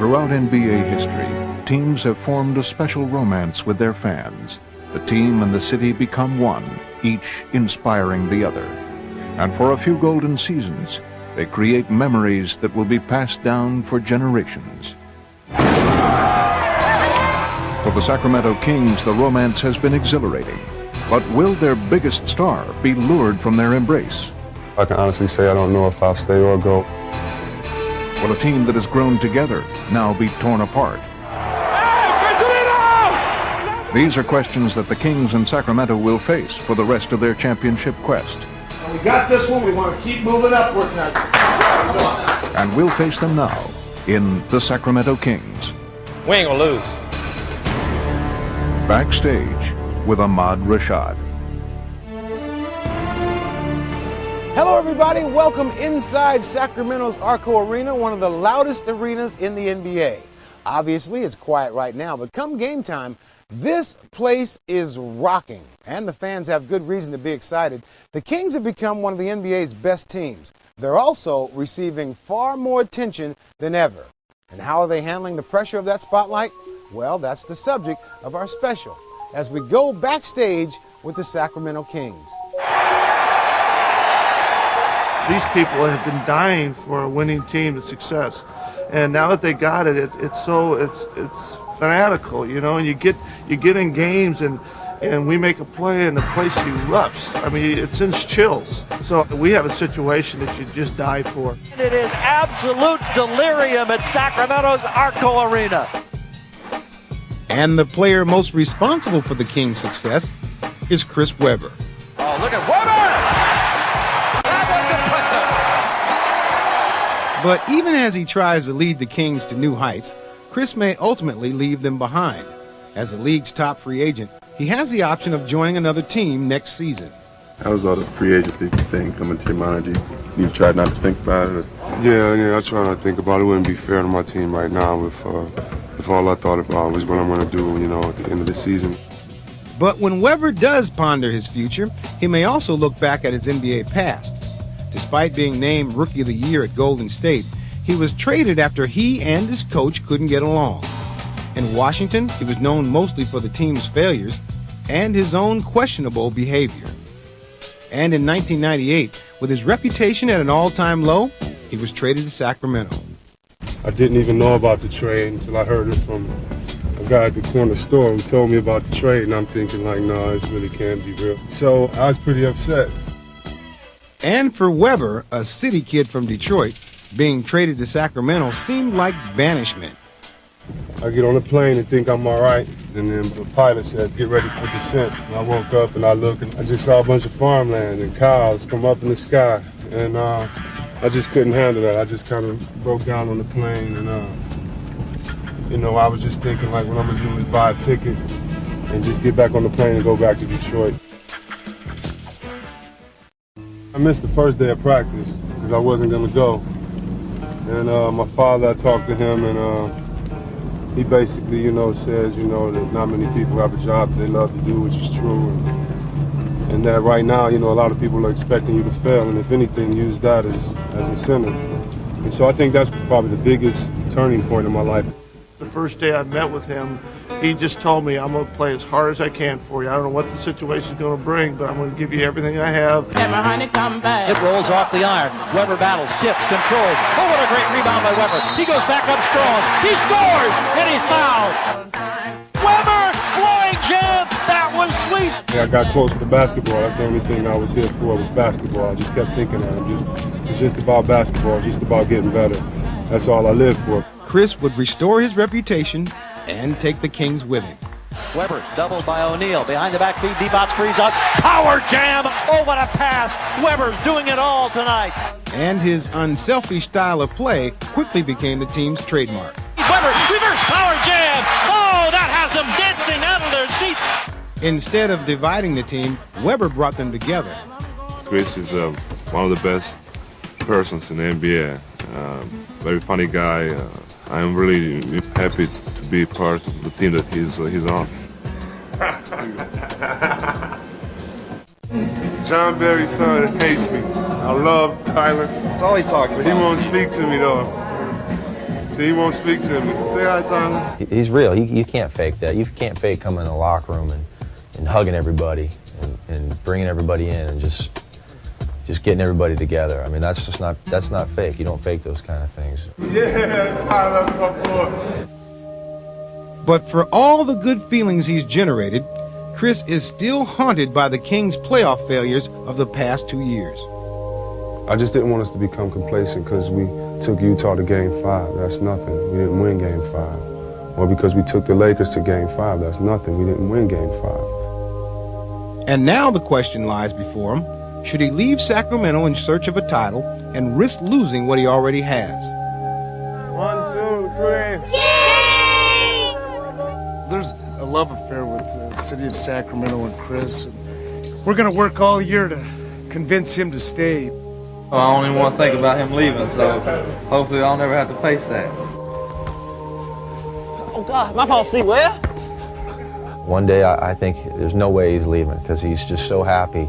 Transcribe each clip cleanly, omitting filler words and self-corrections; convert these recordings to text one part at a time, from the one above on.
Throughout NBA history, teams have formed a special romance with their fans. The team and the city become one, each inspiring the other. And for a few golden seasons, they create memories that will be passed down for generations. For the Sacramento Kings, the romance has been exhilarating. But will their biggest star be lured from their embrace? I can honestly say I don't know if I'll stay or go. Will a team that has grown together now be torn apart? These are questions that the Kings in Sacramento will face for the rest of their championship quest. We got this one, we want to keep moving upward tonight. And we'll face them now in the Sacramento Kings. We ain't gonna lose. Backstage with Ahmad Rashad. Hello everybody, welcome inside Sacramento's Arco Arena, one of the loudest arenas in the NBA. Obviously it's quiet right now, but come game time, this place is rocking, and the fans have good reason to be excited. The Kings have become one of the NBA's best teams. They're also receiving far more attention than ever. And how are they handling the pressure of that spotlight? Well, that's the subject of our special, as we go backstage with the Sacramento Kings. These people have been dying for a winning team to success, and now that they got it, it's fanatical, you know. And you get in games and we make a play and the place erupts. I mean, it sends chills. So we have a situation that you just die for. It is absolute delirium at Sacramento's Arco Arena. And the player most responsible for the Kings' success is Chris Webber. Oh, look at Webber! But even as he tries to lead the Kings to new heights, Chris may ultimately leave them behind. As the league's top free agent, he has the option of joining another team next season. How was all the free agency thing coming to your mind? You try not to think about it? Yeah, I try not to think about it. It wouldn't be fair to my team right now if all I thought about was what I'm going to do, you know, at the end of the season. But when Webber does ponder his future, he may also look back at his NBA past. Despite being named Rookie of the Year at Golden State, he was traded after he and his coach couldn't get along. In Washington, he was known mostly for the team's failures and his own questionable behavior. And in 1998, with his reputation at an all-time low, he was traded to Sacramento. I didn't even know about the trade until I heard it from a guy at the corner store who told me about the trade, and I'm thinking like, no, this really can't be real. So I was pretty upset. And for Webber, a city kid from Detroit, being traded to Sacramento seemed like banishment. I get on the plane and think I'm all right, and then the pilot said, get ready for descent. And I woke up and I looked and I just saw a bunch of farmland and cows come up in the sky, and I just couldn't handle that. I just kind of broke down on the plane, and you know, I was just thinking like what I'm gonna do is buy a ticket and just get back on the plane and go back to Detroit. I missed the first day of practice because I wasn't going to go. And my father, I talked to him, and he basically, you know, says, you know, that not many people have a job that they love to do, which is true. And that right now, you know, a lot of people are expecting you to fail, and if anything, use that as incentive. And so I think that's probably the biggest turning point in my life. The first day I met with him, he just told me, I'm going to play as hard as I can for you. I don't know what the situation's going to bring, but I'm going to give you everything I have. It rolls off the iron. Webber battles, tips, controls. Oh, what a great rebound by Webber. He goes back up strong. He scores, and he's fouled. Webber, flying jam. That was sweet. Yeah, I got close to the basketball. That's the only thing I was here for was basketball. I just kept thinking that it's just about basketball, just about getting better. That's all I lived for. Chris would restore his reputation and take the Kings with him. Webber doubled by O'Neal. Behind the back feed, Deebots frees up. Power jam. Oh, what a pass. Webber's doing it all tonight. And his unselfish style of play quickly became the team's trademark. Webber, reverse power jam. Oh, that has them dancing out of their seats. Instead of dividing the team, Webber brought them together. Chris is one of the best persons in the NBA. Very funny guy. I'm really happy to be part of the team that he's on. John Barry's son hates me. I love Tyler. That's all he talks about. He won't speak to me though. See, he won't speak to me. Say hi, Tyler. He's real. You can't fake that. You can't fake coming in the locker room and hugging everybody and bringing everybody in and just getting everybody together. I mean, that's not fake. You don't fake those kind of things. Yeah, Tyler, that's my boy. But for all the good feelings he's generated, Chris is still haunted by the Kings' playoff failures of the past 2 years. I just didn't want us to become complacent because we took Utah to Game 5. That's nothing. We didn't win Game 5. Or because we took the Lakers to Game 5. That's nothing. We didn't win Game 5. And now the question lies before him. Should he leave Sacramento in search of a title and risk losing what he already has? 1, 2, 3. There's a love affair with the city of Sacramento and Chris. And we're going to work all year to convince him to stay. Well, I don't even want to think about him leaving, so hopefully I'll never have to face that. Oh, God, my policy where? One day I think there's no way he's leaving because he's just so happy.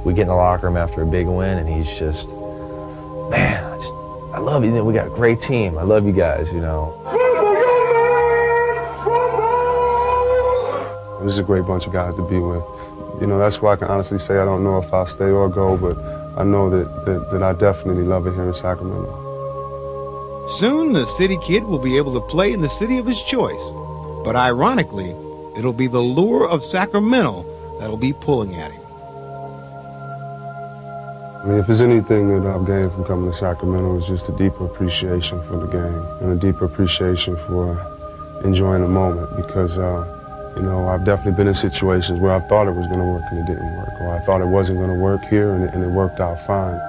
We get in the locker room after a big win, and he's just, man, I love you. We got a great team. I love you guys, you know. This is a great bunch of guys to be with. You know, that's why I can honestly say I don't know if I'll stay or go, but I know that I definitely love it here in Sacramento. Soon, the city kid will be able to play in the city of his choice. But ironically, it'll be the lure of Sacramento that'll be pulling at him. I mean, if there's anything that I've gained from coming to Sacramento, it's just a deeper appreciation for the game and a deeper appreciation for enjoying the moment because, you know, I've definitely been in situations where I thought it was going to work and it didn't work, or I thought it wasn't going to work here and it worked out fine.